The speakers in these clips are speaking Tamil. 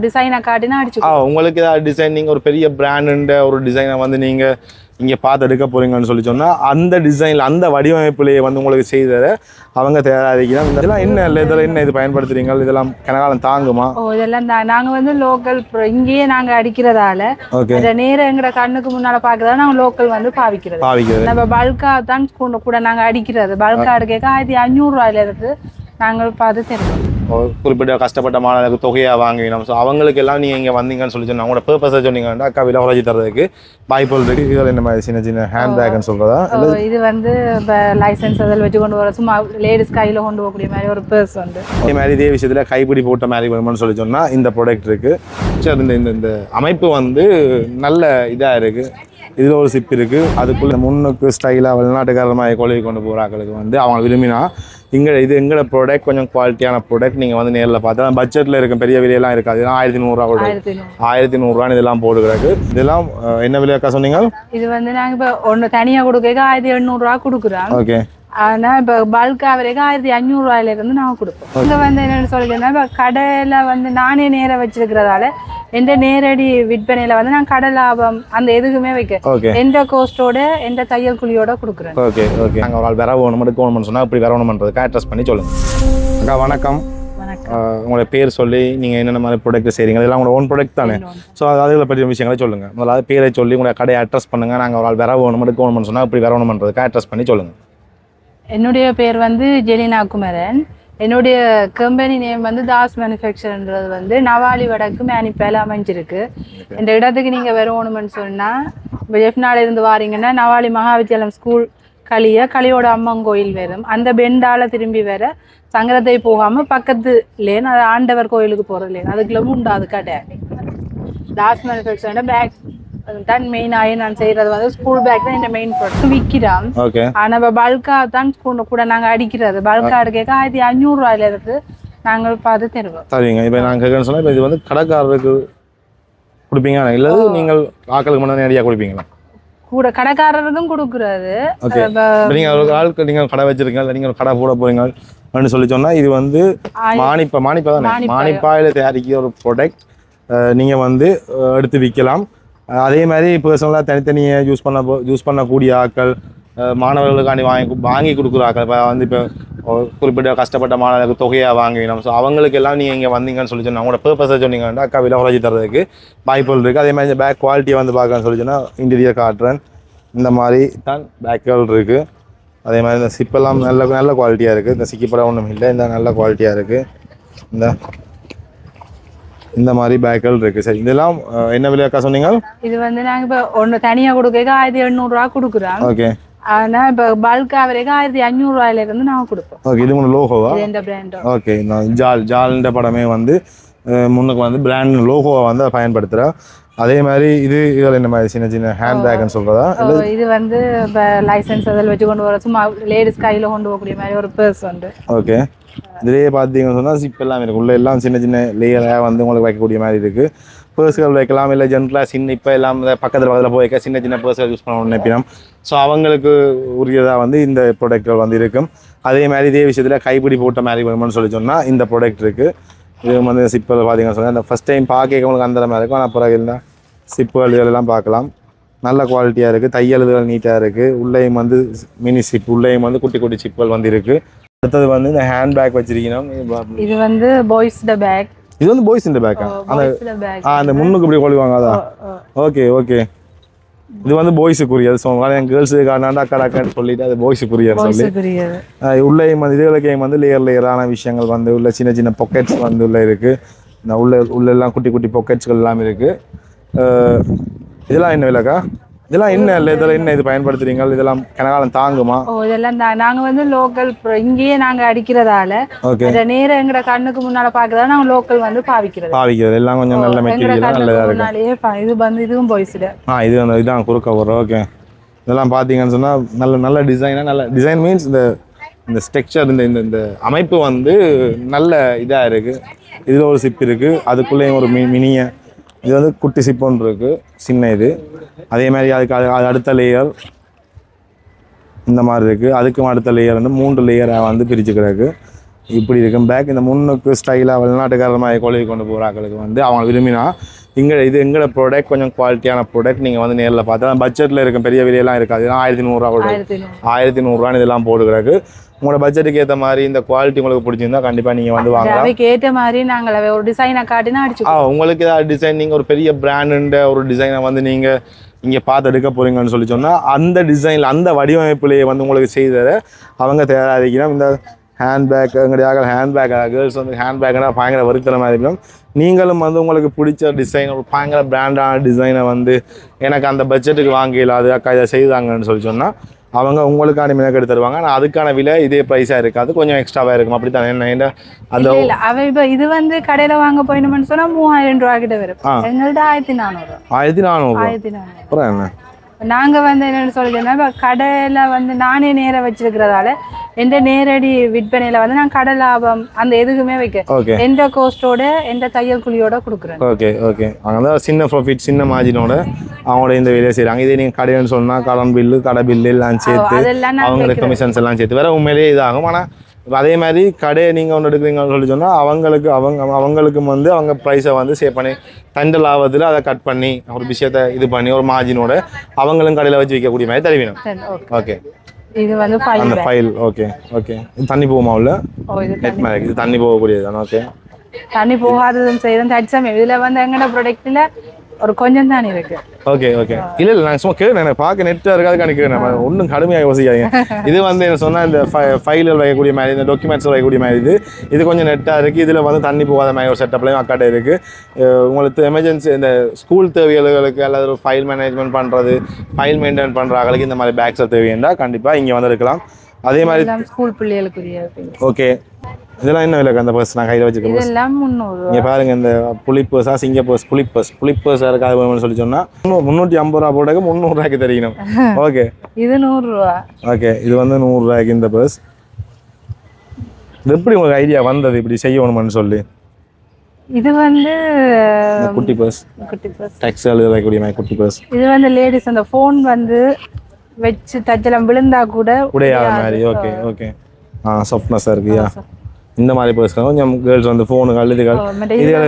டிசைனை காட்டினா அடிச்சு உங்களுக்கு ஏதாவது டிசைன் நீங்கள் ஒரு பெரிய பிராண்டுன்ற ஒரு டிசைனை வந்து நீங்கள் இங்கே பார்த்து எடுக்க போகிறீங்கன்னு சொல்லி சொன்னால் அந்த டிசைனில் அந்த வடிவமைப்புலேயே வந்து உங்களுக்கு செய்ததை அவங்க தயாரிக்கிறாங்க. இதெல்லாம் என்ன இல்லை, இதெல்லாம் என்ன இது பயன்படுத்துறீங்க, இதெல்லாம் கனகாலம் தாங்குமா? இதெல்லாம் நாங்கள் வந்து லோக்கல் இங்கேயே நாங்கள் அடிக்கிறதால நேரம் எங்கட கண்ணுக்கு முன்னால பார்க்கறதால நாங்கள் லோக்கல் வந்து பாவிக்கிறது. நம்ம பல்கா தான் கூட நாங்கள் அடிக்கிறது. பல்கா எடுக்க 1500 இருக்கு. நாங்கள் பார்த்து தெரியும் குறிப்பிட்ட கஷ்டப்பட்ட மாணவர்களுக்கு தொகையாக வாங்கினோம். ஸோ அவங்களுக்கு எல்லாம் நீங்கள் இங்கே வந்தீங்கன்னு சொல்லி சொன்னால் அவங்களோட பர்பஸை சொன்னீங்கன்னா அக்கா விலை குறைச்சி தரதுக்கு வாய்ப்புகள் இருக்குது. இதில் என்ன மாதிரி சின்ன சின்ன ஹேண்ட் பேக்னு சொல்கிறதா? இது வந்து இப்போ லைசன்ஸ் அதில் வச்சு கொண்டு வர சும்மா லேடிஸ் கையில் கொண்டு போகக்கூடிய மாதிரி ஒரு பர்ஸ் வந்து இதே மாதிரி இதே விஷயத்தில் கைப்பிடி போட்ட மாதிரி வேணும்னு சொல்லி சொன்னால் இந்த ப்ராடக்ட் இருக்குது. சரி, இந்த அமைப்பு வந்து நல்ல இதாக இருக்குது. இதில் ஒரு சிப் இருக்குது. அதுக்குள்ளே முன்னுக்கு ஸ்டைலாக வெளிநாட்டுக்காரமாக கொழுவி கொண்டு போகிறாங்களுக்கு வந்து அவங்க விரும்பினா எங்களோட ப்ராடக்ட் கொஞ்சம் குவாலிட்டியான ப்ராடக்ட் நீங்கள் வந்து நேரில் பார்த்தா பட்ஜெட்டில் இருக்க பெரிய விலையெல்லாம் இருக்காது. இதெல்லாம் 1100 கூட 1100 இதெல்லாம் போடுகிறாங்க. இதெல்லாம் என்ன விலையாக்கா சொன்னீங்க? இது வந்து நாங்கள் இப்போ ஒன்று தனியாக கொடுக்க 1800 கொடுக்குறோம். ஓகே. ஆனால் இப்போ பல்கா வரைக்கும் 1500 நாங்கள் கொடுப்போம். இங்கே வந்து என்னென்னு சொல்லிட்டேன்னா இப்போ கடையில் வந்து நானே நேராக வச்சிருக்கிறதால எந்த நேரடி விற்பனையில் வந்து நான் கடை லாபம் அந்த எதுக்குமே வைக்க எந்த கோஸ்டோட எந்த தையல் குழியோட கொடுக்குறேன். Okay okay. நாங்கள் ஒரு ஆள் வேற எடுக்கணும்னு சொன்னால் இப்படி வரணும்ன்றதுக்கு அட்ரஸ் பண்ணி சொல்லுங்கள். அக்கா வணக்கம். உங்களோட பேர் சொல்லி நீங்கள் என்னென்ன மாதிரி ப்ராடக்ட் செய்கிறீங்க, இதெல்லாம் உங்களோட ஓன் ப்ராடக்ட் தானே? ஸோ அதில் பற்றிய விஷயங்களை சொல்லுங்கள். முதல்ல பேரை சொல்லி உங்களோட கடையை அட்ரஸ் பண்ணுங்கள். நாங்கள் ஒரு ஆள் வேற எடுக்கணும்னு சொன்னால் இப்படி வரணும்ன்றதுக்கு அட்ரஸ் பண்ணி சொல்லுங்கள். என்னுடைய பேர் வந்து ஜெலினா குமரன். என்னுடைய கம்பெனி நேம் வந்து தாஸ் மேனுஃபேக்சர்ன்றது வந்து நவாலி வடக்கு மேனிப்பேல அமைஞ்சிருக்கு. இந்த இடத்துக்கு நீங்கள் வரணும்னு சொன்னால் இப்போ ஜெஃப்னால இருந்து வாரீங்கன்னா நவாலி மகாவித்யாலயம் ஸ்கூல் களியோட அம்மன் கோயில் வரும். அந்த பெண்டால திரும்பி வர சங்கரத்தை போகாமல் பக்கத்துலேன்னு அது ஆண்டவர் கோயிலுக்கு போகிறதுலேன்னு அதுக்குள்ள உண்டாது கடை. தாஸ் மேனுஃபேக்சரோட பேக் தான் மெயினாக நான் செய்யறது வந்து ஸ்கூல் பேக் தான் இந்த மெயின் ப்ராடக்ட் விற்கிறோம். ஆனால் இப்போ பல்கா தான் கூட நாங்கள் அடிக்கிறது. பல்கா எடுக்க 1500 இருக்கு. நாங்கள் பார்த்து தருவோம். சரிங்க. இப்போ நாங்கள் சொன்னால் இப்போ இது வந்து கடைக்காரருக்கு கொடுப்பீங்க இல்லை நீங்கள் ஆக்களுக்கு முன்னாடி நேரடியாக கொடுப்பீங்களா? கூட கடைக்காரருக்கும் கொடுக்குறது. நீங்கள் ஆட்கள் நீங்கள் கடை வச்சிருக்கீங்க இல்லை நீங்கள் கடை போட போறீங்கன்னு சொல்லி சொன்னால் இது வந்து மானிப்பா தானே, மானிப்பாயில் தயாரிக்கிற ஒரு ப்ராடக்ட் நீங்கள் வந்து எடுத்து விற்கலாம். அதே மாதிரி பர்சனலாக தனித்தனியாக யூஸ் பண்ணக்கூடிய ஆட்கள், மாணவர்களுக்காண்டி வாங்கி கொடுக்குற ஆட்கள், இப்போ வந்து இப்போ குறிப்பிட்ட கஷ்டப்பட்ட மாணவர்களுக்கு தொகையாக வாங்கினோம். ஸோ அவங்களுக்கு எல்லாம் நீங்கள் இங்கே வந்தீங்கன்னு சொல்லி சொன்னால் அவங்களோட பர்பஸை சொன்னீங்கன்னா அக்கா விலை குறைச்சி தரதுக்கு வாய்ப்புகள் இருக்குது. அதே மாதிரி இந்த பேக் குவாலிட்டியை வந்து பார்க்கணும்னு சொல்லி சொன்னால் இன்டீரியர் காட்டுறேன். இந்த மாதிரி தான் பேக்குகள் இருக்குது. அதே மாதிரி இந்த சிப்பெல்லாம் நல்ல குவாலிட்டியாக இருக்குது. இந்த சிக்கிப்படம் ஒன்றும் இல்லை, இந்த நல்ல குவாலிட்டியாக இருக்குது. இந்த மாதிரி பேக்குகள் இருக்குது. சரி, இதெல்லாம் என்ன விலையாக்கா சொன்னீங்க? இது வந்து நாங்கள் இப்போ ஒன்று தனியாக கொடுக்க 1800 கொடுக்குறோம். ஓகே. ஆனால் இப்போ பல்கா வரைக்கும் 1500 இருந்து நாங்கள் கொடுப்போம். ஓகே. இது ஒன்று லோகோவா? இந்த பிராண்ட். ஓகே. நான் ஜால்ன்ற படமே வந்து முன்னுக்கு வந்து பிராண்ட் லோகோவை வந்து பயன்படுத்துகிறேன். அதே மாதிரி இதில் என்ன மாதிரி சின்ன சின்ன ஹேண்ட் பேக்னு சொல்கிறதா? இது வந்து இப்போ லைசன்ஸ் அதில் வச்சு கொண்டு வர சும்மா லேடிஸ் கையில் கொண்டு போகக்கூடிய மாதிரி ஒரு பர்ஸ் வந்து. ஓகே. இதிலேயே பார்த்தீங்கன்னு சொன்னால் சிப் எல்லாம் இருக்குது. உள்ள எல்லாம் சின்ன சின்ன லேயராக வந்து உங்களுக்கு வைக்கக்கூடிய மாதிரி இருக்குது. பர்ஸ்கள் வைக்கலாம், இல்லை ஜென்ரலாக இப்போ எல்லாம் பக்கத்தில் போய் வைக்க சின்ன சின்ன பர்ஸ்கள் யூஸ் பண்ணணும்னு நினைப்பினோம். ஸோ அவங்களுக்கு உரியதாக வந்து இந்த ப்ராடக்ட்கள் வந்து இருக்கும். அதே மாதிரி இதே விஷயத்தில் கைப்பிடி போட்ட மாதிரி வேணும்னு சொல்லி சொன்னால் இந்த ப்ராடக்ட் இருக்குது. இது வந்து சிப்பில் பார்த்தீங்கன்னு சொன்னால் அந்த ஃபஸ்ட் டைம் பார்க்க உங்களுக்கு அந்த மாதிரி இருக்கும். ஆனால் பிறகு இருந்தால் சிப்புகள் இதெல்லாம் பார்க்கலாம். நல்ல குவாலிட்டியாக இருக்குது. தையல் இதுகள் நீட்டாக இருக்குது. உள்ளேயும் வந்து மினி சிப், உள்ளேயும் வந்து குட்டி குட்டி சிப்புகள் வந்து இருக்குது. அடுத்தது வந்து இந்த ஹேண்ட் பேக் வச்சிருக்கணும். இது வந்து பாய்ஸ் பேக். இது வந்து பாய்ஸ் பேக்கா? அந்த முன்னுக்கு இப்படி கொள்ளுவாங்க அதான். Okay okay. இது வந்து பாய்ஸுக்குரியது. ஸோ என் கேர்ள்ஸுக்கு அக்காடாக்கான்னு சொல்லிட்டு அது பாய்ஸுக்குரியது சொல்லி உள்ளேயும் வந்து இதுகளுக்கையும் வந்து லேயரான விஷயங்கள் வந்து உள்ள சின்ன சின்ன பாக்கெட்ஸ் வந்து உள்ள இருக்குது. இந்த உள்ளெல்லாம் குட்டி குட்டி பாக்கெட்ஸ்கள் எல்லாம் இருக்குது. இதெல்லாம் என்ன விலைக்கா? இதெல்லாம் என்ன இல்லை, இதெல்லாம் என்ன இது பயன்படுத்துறீங்க, இதெல்லாம் கனகாலம் தாங்குமா? இதெல்லாம் நாங்கள் வந்து லோக்கல் இங்கேயே நாங்கள் அடிக்கிறதால நேரம் எங்கட கண்ணுக்கு முன்னால பார்க்கறதால நாங்கள் லோக்கல் வந்து பாவிக்கிறது எல்லாம் கொஞ்சம் நல்ல மெட்டீரியல் நல்லதாக இருக்கு. இது வந்து இதுவும் பாய்ஸ்ல இது வந்து இதான் குறுக்க வரும். ஓகே. இதெல்லாம் பார்த்தீங்கன்னு சொன்னால் நல்ல டிசைனாக நல்ல டிசைன் மீன்ஸ் இந்த ஸ்ட்ரக்சர் இந்த அமைப்பு வந்து நல்ல இதாக இருக்குது. இதில் ஒரு சிப் இருக்குது. அதுக்குள்ளேயும் ஒரு மினிய இது வந்து குட்டி சிப் ஒன்று இருக்குது, சின்ன இது. அதே மாதிரி அது அடுத்த லேயர் இந்த மாதிரி இருக்குது. அதுக்கும் அடுத்த லேயர் வந்து 3 லேயராக வந்து பிரித்து கிடக்கு. இப்படி இருக்கும் பேக். இந்த முன்னுக்கு ஸ்டைலாக வெளிநாட்டுக்காரமாக கொழுவி கொண்டு போகிறாங்களுக்கு வந்து அவங்க விரும்பினா இது எங்களோட ப்ராடக்ட் கொஞ்சம் குவாலிட்டியான ப்ராடக்ட். நீங்கள் வந்து நேரில் பார்த்தா பட்ஜெட்டில் இருக்கும், பெரிய விலையெல்லாம் இருக்காது. இதெல்லாம் 1100 கூட 1100 இதெல்லாம் போட்டுக்கிறாக்கு. உங்களோட பட்ஜெட்டுக்கு ஏற்ற மாதிரி இந்த குவாலிட்டி உங்களுக்கு பிடிச்சிருந்தா கண்டிப்பாக நீங்கள் வந்து வாங்கலாம். ஏற்ற மாதிரி நாங்கள் ஒரு டிசைனை காட்டினா அடிச்சு உங்களுக்கு ஏதாவது டிசைன் நீங்கள் ஒரு பெரிய பிராண்டுன்ற ஒரு டிசைனை வந்து நீங்கள் இங்கே பார்த்து எடுக்க போகிறீங்கன்னு சொல்லி சொன்னால் அந்த டிசைனில் அந்த வடிவமைப்புலேயே வந்து உங்களுக்கு செய்ததை அவங்க தயாரிக்கணும். இந்த ஹேண்ட்பேக் எங்களுடைய ஹேண்ட்பேக் கேர்ள்ஸ் வந்து ஹேண்ட்பேக்னா பயங்கர வருத்தனமாக இருக்கும். நீங்களும் வந்து உங்களுக்கு பிடிச்ச டிசைன் ஒரு பயங்கர பிராண்டான டிசைனை வந்து எனக்கு அந்த பட்ஜெட்டுக்கு வாங்கல அது அக்கா இதை செய்தாங்கன்னு சொல்லி சொன்னால் அவங்க உங்களுக்கான மினக்கெடு தருவாங்க. ஆனால் அதுக்கான விலை இதே ப்ரைஸாக இருக்காது, கொஞ்சம் எக்ஸ்ட்ராவாக இருக்கும். அப்படி தானே என்ன அந்த இப்போ இது வந்து கடையில் வாங்க போயிடணும்னு சொன்னால் 3000 ரூபா கிட்ட வரும். எங்கள்கிட்ட 1400 அப்புறம் என்ன நாங்கள் வந்து என்னென்னு சொல்லிட்டோம்னா இப்போ கடையில் வந்து நானே நேராக வச்சிருக்கிறதால எந்த நேரடி விற்பனையில் வந்து நான் கடை லாபம் அந்த எதுக்குமே வைக்க எந்த கோஸ்டோட எந்த தையல் குழியோட கொடுக்குறேன். ஓகே ஓகே அவங்க தான் சின்ன ப்ராஃபிட் சின்ன மார்ஜினோட அவங்களோட இந்த வேலையை செய்கிறாங்க. இதே நீங்கள் கடைன்னு சொன்னால் கடன் பில்லு கடை பில்லு எல்லாம் சேர்த்து அவங்களோட கமிஷன்ஸ் எல்லாம் சேர்த்து வேறு உண்மையிலேயே இதாகும். ஆனால் அதே மாதிரி கடையை நீங்கள் ஒன்று எடுக்கிறீங்கன்னு சொல்லி சொன்னால் அவங்களுக்கும் வந்து அவங்க ப்ரைஸை வந்து சேவ் பண்ணி தண்ட லாபத்தில் அதை கட் பண்ணி ஒரு விஷயத்தை இது பண்ணி ஒரு மார்ஜினோட அவங்களும் கடையில் வச்சு வைக்கக்கூடிய மாதிரி தருவினோம். ஓகே இது வந்து அந்த ஃபைல் ஓகே ஓகே இது தண்ணி போகுமா உள்ள நெட் மேக் இது தண்ணி போகக்கூடியது தானே. ஓகே தண்ணி போகாததும் செய்யறோம் தட்சமே இதில் வந்து எங்களோட ப்ராடக்ட்டில் ஒரு கொஞ்சம் தான் இருக்கு. ஓகே ஓகே இல்லை இல்லை நான் சும்மா கேட்குறேன் எனக்கு பார்க்க நெட்டாக இருக்காது கணிக்கிறேன் நம்ம ஒன்றும் கடுமையாக யோசிக்காதீங்க. இது வந்து என்ன சொன்னால் இந்த ஃபைலில் வைக்கக்கூடிய மாதிரி இந்த டாக்குமெண்ட்ஸ் வைக்கக்கூடிய மாதிரி இது கொஞ்சம் நெட்டாக இருக்குது. இதில் வந்து தண்ணி போகாத மாதிரி ஒரு செட்டப்லையும் அக்காட்ட இருக்குது. உங்களுக்கு எமர்ஜென்சி இந்த ஸ்கூல் தேவைகளுக்கு அல்லது ஒரு ஃபைல் மேனேஜ்மெண்ட் பண்ணுறது ஃபைல் மெயின்டைன் பண்ணுறாங்களுக்கு இந்த மாதிரி பேக்ஸை தேவையா கண்டிப்பாக இங்கே வந்து இருக்கலாம். அதே மாதிரி ஸ்கூல் பிள்ளைகளுக்குரிய ஓகே இதெல்லாம் என்ன விலை அந்த பர்ஸ் நான் கையில் வச்சுருக்கேன். இதெல்லாம் 300. இங்கே பாருங்க இந்த புளிப்பர்ஸா சிங்கப்பர்ஸ் புளிப்பர்ஸாக இருக்காது வேணும்னு சொல்லி சொன்னால் 350 ரூபா போட்டாக்க 300 ரூபாய்க்கு தெரியணும். ஓகே இது 100 ரூபா. ஓகே இது வந்து 100 ரூபாய்க்கு இந்த பர்ஸ். இது எப்படி உங்களுக்கு ஐடியா வந்தது இப்படி செய்யணும்னு சொல்லி? இது வந்து குட்டி பர்ஸ் டெக்ஸ்டைல் வைக்கக்கூடிய மாதிரி குட்டி பர்ஸ். இது வந்து லேடிஸ் அந்த ஃபோன் வந்து வச்சு தச்சலம் விழுந்தா கூட உடையாத மாதிரி. ஓகே ஓகே சாஃப்ட்னஸாக இருக்குயா இந்த மாதிரி பர்ஸ்கள் கொஞ்சம் கேர்ள்ஸ் வந்து ஃபோனுகள் இதுகள்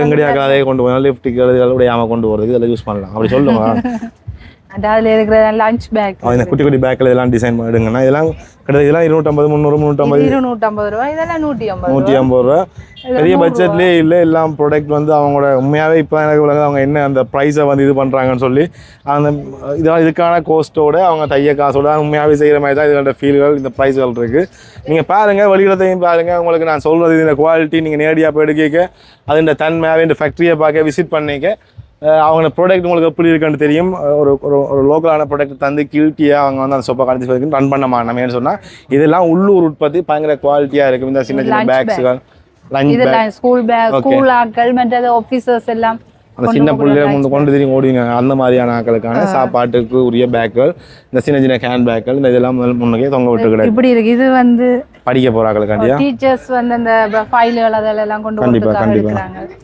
எங்கடியாக அதே கொண்டு போய் லிஃப்ட்டுக்கு இதுகள் உடையாமல் கொண்டு போகிறதுக்கு இதெல்லாம் யூஸ் பண்ணலாம் அப்படி சொல்லுவாங்க. அதில் இருக்கிற லஞ்ச் பேக் இந்த குட்டி குட்டி பேக்கில் இதெல்லாம் டிசைன் எடுங்கன்னா இதெல்லாம் கிட்டத்தட்ட இதெல்லாம் 250 300 250 ரூபா இதெல்லாம் 150 ரூபா பெரிய பட்ஜெட்லேயே இல்லை. எல்லாம் ப்ராடக்ட் வந்து அவங்களோட உண்மையாகவே இப்போ எனக்கு உலக அவங்க என்ன அந்த ப்ரைஸை வந்து இது பண்ணுறாங்கன்னு சொல்லி அந்த இதெல்லாம் இதுக்கான கோஸ்ட்டோட அவங்க தைய காசோட உண்மையாகவே செய்கிற மாதிரி தான் இதோட ஃபீல்கள் இந்த ப்ரைஸ்கள் இருக்குது. நீங்கள் பாருங்கள் வெளியிடத்தையும் பாருங்கள். உங்களுக்கு நான் சொல்கிறது இந்த குவாலிட்டி நீங்கள் நேரடியாக போய் எடுக்க அதுன்ற தன்மையாகவே இந்த ஃபேக்ட்ரியை பார்க்க விசிட் பண்ணிக்க அவங்க ப்ராடக்ட் உங்களுக்கு எப்படி இருக்குன்னு தெரியும். ஒரு ஒரு லோக்கலான ப்ராடக்ட் தந்து கில்ட்டியாக அவங்க வந்து அந்த சொப்பை கடைசி ரன் பண்ண மாட்டோமேன்னு சொன்னால் இதெல்லாம் உள்ளூர் உற்பத்தி பயங்கர குவாலிட்டியாக இருக்கும். இந்த சின்ன சின்ன பேக்ஸுகள் ஸ்கூல் பேக் ஸ்கூல் ஆட்கள் மற்றது ஆஃபீஸர்ஸ் எல்லாம் அந்த சின்ன பிள்ளைங்க கொண்டு தெரியும் ஓடுவீங்க அந்த மாதிரியான ஆட்களுக்கான சாப்பாட்டுக்கு உரிய பேக்குகள் இந்த சின்ன சின்ன ஹேண்ட் பேக்குகள் இந்த இதெல்லாம் முன்னக்கே தொங்க விட்டு கிடையாது. இப்படி இருக்கு. இது வந்து படிக்க போகிற ஆட்களுக்காண்டியா டீச்சர்ஸ் வந்து அந்த ஃபைல்கள் அதெல்லாம் கொண்டு கண்டிப்பாக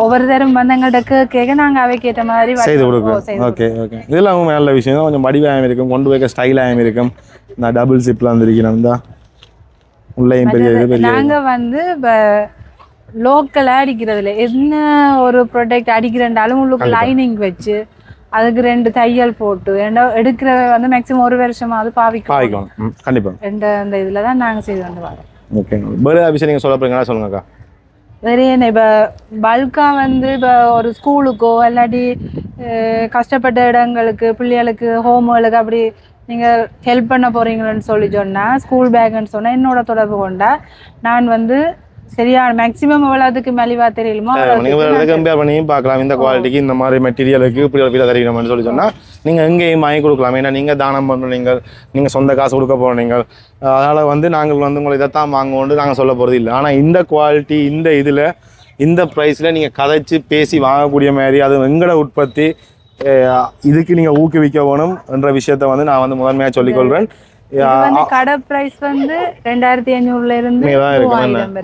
ஒவ்வொரு தரம் வந்து எங்கள்கிட்ட கேட்க நாங்கள் அவை கேட்ட மாதிரி செய்து கொடுக்குறோம். ஓகே ஓகே இதெல்லாம் நல்ல விஷயம் தான். கொஞ்சம் வடிவாயம் இருக்கும் கொண்டு வைக்க ஸ்டைலாகவும் இருக்கும். இந்த டபுள் சிப்லாம் வந்துருக்கணும் இந்த உள்ளேயும் பெரிய இது. நாங்கள் வந்து இப்போ லோக்கலாக அடிக்கிறதுல என்ன ஒரு ப்ராடக்ட் அடிக்கிறேன்டாலும் உங்களுக்கு லைனிங் வச்சு அதுக்கு 2 தையல் போட்டு எடுக்கிற வந்து மேக்ஸிமம் 1 வருஷமாவது பாவிக்கணும் கண்டிப்பாக. அந்த இதில் தான் நாங்கள் செய்து கொண்டு வரோம். ஓகே வேறு விஷயம் நீங்கள் சொல்ல போறீங்களா சொல்லுங்கக்கா. வேறு என்ன இப்போ பல்காக வந்து இப்போ ஒரு ஸ்கூலுக்கோ இல்லாட்டி கஷ்டப்பட்ட இடங்களுக்கு பிள்ளைகளுக்கு ஹோம்ஒர்க்கு அப்படி நீங்கள் ஹெல்ப் பண்ண போகிறீங்கன்னு சொல்லி சொன்னால் ஸ்கூல் பேக்குன்னு சொன்னால் என்னோட தொடர்பு கொண்டா நான் வந்து சரியான மேக்ஸிமம் எவ்வளோதுக்கு மலிவாக தெரியலுமோ கம்பேர் பண்ணியும் பார்க்கலாம். இந்த குவாலிட்டிக்கு இந்த மாதிரி மெட்டீரியலுக்கு இப்படி ஒரு விலை தெரியணும்னு சொல்லி சொன்னால் நீங்கள் எங்கேயும் வாங்கி கொடுக்கலாம். ஏன்னா நீங்கள் தானம் பண்ணுறீங்க, நீங்கள் சொந்த காசு கொடுக்க போகிறீங்க. அதனால் வந்து நாங்கள் வந்து உங்களை இதைத்தான் வாங்குவோன்னு நாங்கள் சொல்ல போகிறது இல்லை. ஆனால் இந்த குவாலிட்டி இந்த இதில் இந்த ப்ரைஸில் நீங்கள் கதைச்சி பேசி வாங்கக்கூடிய மாதிரி அது எங்களோட உற்பத்தி இதுக்கு நீங்கள் ஊக்குவிக்க வேணும் என்ற விஷயத்த வந்து நான் வந்து முதன்மையாக சொல்லிக்கொள்கிறேன். கடை பிரைஸ் வந்து 2500 இருந்து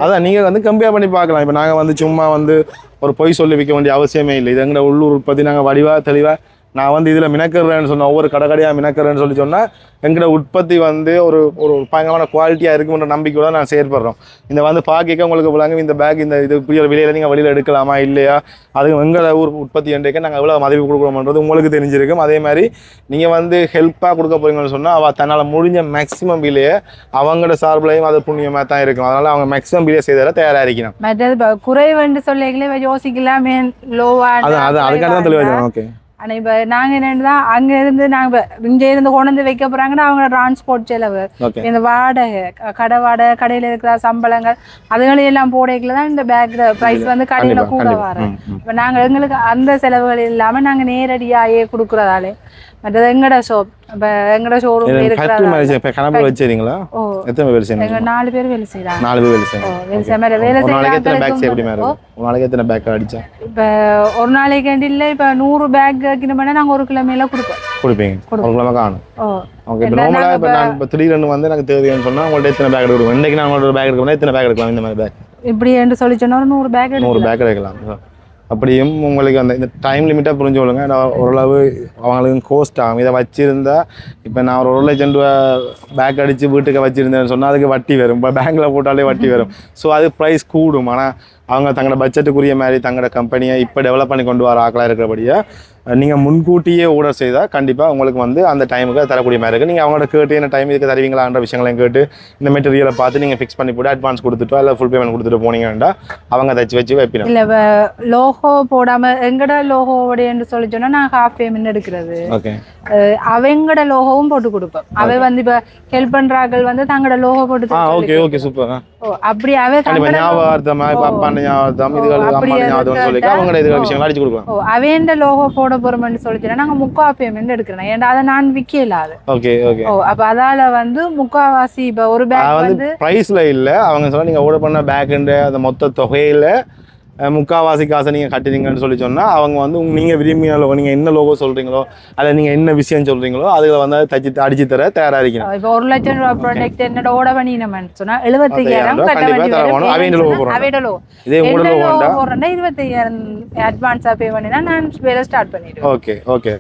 அதான் நீங்க வந்து கம்பேர் பண்ணி பார்க்கலாம். இப்போ நாங்க வந்து சும்மா வந்து ஒரு பொய் சொல்லி விற்க வேண்டிய அவசியமே இல்லை. இது எங்களோட உள்ளூர் உற்பத்தி நாங்கள் வடிவா தெளிவா நான் வந்து இதில் மினக்கிறேன்னு சொன்னேன், ஒவ்வொரு கடையாக மினக்கிறேன்னு சொல்லி சொன்னால் எங்களோட உற்பத்தி வந்து ஒரு ஒரு பயங்கரமான குவாலிட்டியாக இருக்குன்ற நம்பிக்கையோட நான் செயற்படுறோம். இந்த வந்து பார்க்க உங்களுக்கு விளங்கும் இந்த பேக் இந்த இது இப்படி ஒரு விலையில் நீங்கள் வெளியில் எடுக்கலாமா இல்லையா, அது எங்களோட ஊர் உற்பத்தி என்றைக்கு நாங்கள் எவ்வளோ மதிப்பு கொடுக்குறோம்ன்றது உங்களுக்கு தெரிஞ்சிருக்கும். அதே மாதிரி நீங்கள் வந்து ஹெல்ப்பாக கொடுக்க போறீங்கன்னு சொன்னால் அவள் தன்னால் முடிஞ்ச மேக்ஸிமம் விலையை அவங்களோட சார்பிலையும் அது புண்ணியமாக தான் இருக்கும். அதனால் அவங்க மேக்ஸிமம் விலையை செய்தால தயாராக இருக்கணும். மற்றது குறைவென்று சொல்லிக்கல யோசிக்கலாமே லோவா அதுக்காக தான் தெளிவாக. ஓகே. ஆனால் இப்போ நாங்கள் என்னென்னா அங்கே இருந்து நாங்கள் இங்கே இருந்து கொண்டு வந்து வைக்க போகிறாங்கன்னா அவங்க டிரான்ஸ்போர்ட் செலவு, இந்த வாடகை, கடை வாடகை, கடையில் இருக்கிற சம்பளங்கள் அதுகளையெல்லாம் போடையில தான் இந்த பேக் ப்ரைஸ் வந்து கடையில் கூட வரும். இப்போ நாங்கள் எங்களுக்கு அந்த செலவுகள் இல்லாமல் நாங்கள் நேரடியாகவே கொடுக்குறதாலே மற்றது எங்களோட ஷோப் இப்போ எங்களோட ஷோரூம் கணக்கு வச்சுறீங்களா? எத்தனை பேர் செய்யணும்? 4 பேர் வேலை செய்கிறாங்க. 4 பேர் வேலை செய்யணும். வேலை எத்தனை பேக் அடிச்சா? இப்போ ஒரு நாளைக்கு இல்லை, இப்போ 100 பேக் வைக்கணும்னா நாங்கள் 1 கிலோமீட்டர் கொடுப்பீங்க. 1 கிலோமீட்டர் காணும். ஓகே. இப்போ நார்மலாக இப்போ நான் இப்போ திடீர்னு வந்து எனக்கு தேவைன்னு சொன்னால் உங்கள்ட்ட எத்தனை பேக் எடுக்கணும்? இன்றைக்கு நான் உங்களோட பேக் எடுக்கணும், எத்தனை பேக் எடுக்கலாம்? இந்த மாதிரி பேக் இப்படி என்று சொல்லி சொன்னால் 100 பேக் 100 பேக் எடுக்கலாம். அப்படியும் உங்களுக்கு அந்த இந்த டைம் லிமிட்டாக புரிஞ்சு கொள்ளுங்க. ஓரளவு அவங்களுக்கு கோஸ்ட் ஆகும். இதை வச்சுருந்தா இப்போ நான் ஒரு 1 லட்சம் ரூபா பேக் அடித்து வீட்டுக்கு வச்சுருந்தேன்னு சொன்னால் அதுக்கு வட்டி வரும். இப்போ பேங்கில் போட்டாலே வட்டி வரும். ஸோ அது ப்ரைஸ் கூடும். ஆனால் அவங்க தங்களோட பட்ஜெட்டுக்குரிய மாதிரி தங்களோட கம்பெனியை இப்போ டெவலப் பண்ணி கொண்டு வர ஆக்களாக இருக்கிறபடியா நீங்கள் முன்கூட்டியே ஆர்டர் செய்தால் கண்டிப்பாக உங்களுக்கு வந்து அந்த டைமுக்கு தரக்கூடிய மாதிரி இருக்குது. நீங்கள் அவங்களோட கேட்டு என்ன டைம் இதுக்கு தருவீங்களான்ற விஷயங்களையும் கேட்டு இந்த மெட்டீரியலை பார்த்து நீங்கள் ஃபிக்ஸ் பண்ணி போட்டு அட்வான்ஸ் கொடுத்துட்டோ இல்லை ஃபுல் பேமெண்ட் கொடுத்துட்டு போனீங்கன்னா அவங்க தச்சு வச்சு வைப்பினோம். இல்லை லோகோ போடாமல் எங்கட லோகோவோடையன்னு சொல்லி சொன்னால் நான் ஹாஃப் பேமெண்ட் எடுக்கிறது. ஓகே. அவங்களோட லோகோவும் போட்டு கொடுப்போம். அவை வந்து இப்போ ஹெல்ப் பண்ணுறாக்கள் வந்து தங்களோட லோகோ போட்டு. Okay okay super. அப்படி அவை ஞாபகார்த்தமா இப்போ அப்பா ஞாபகம் இதுகள் அம்மா ஞாபகம் சொல்லி அவங்களோட இதுகள் விஷயங்கள் அடிச்சு கொடுக்கலாம். அவேண்ட லோகோ போட போறோம்னு சொல்லிட்டு நாங்கள் 3/4 பேமெண்ட் எடுக்கிறோம். ஏன்னா அதை நான் விற்கல. அது ஓகே ஓகே. அப்போ அதால வந்து 3/4 இப்போ ஒரு பேக் வந்து ப்ரைஸ்ல இல்லை. அவங்க சொல்ல நீங்கள் ஆர்டர் பண்ண பேக்குன்ற அந்த மொத்த தொகையில 3/4 காசை நீங்கள் கட்டுறீங்கன்னு சொல்லி சொன்னால் அவங்க வந்து நீங்கள் விரும்பின லோகோ நீங்கள் என்ன லோகோ சொல்கிறீங்களோ அதை நீங்கள் என்ன விஷயம் சொல்கிறீங்களோ அதில் வந்து தச்சு அடிச்சு தர தயாராக இருக்கணும். இப்போ 1 லட்சம் ரூபா ப்ராடக்ட் என்னோட ஓட பண்ணினோம்னு சொன்னால் 75,000 இதே உங்களுக்கு போடுறேன்னா 25,000 அட்வான்ஸாக பே பண்ணினா நான் வேலை ஸ்டார்ட் பண்ணிடுவேன். Okay okay.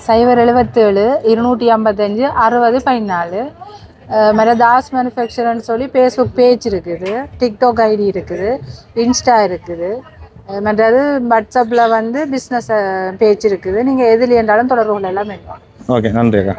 077 255 60 14 மேலே தாஸ் மேனுஃபேக்சர்னு சொல்லி ஃபேஸ்புக் பேஜ் இருக்குது, டிக்டாக் ஐடி இருக்குது, இன்ஸ்டா இருக்குது, மற்றது வாட்ஸ்அப்பில் வந்து பிஸ்னஸ் பேஜ் இருக்குது. நீங்கள் எதில் என்றாலும் தொடர்புகள் எல்லாம் வேணும். ஓகே. நன்றி அக்கா.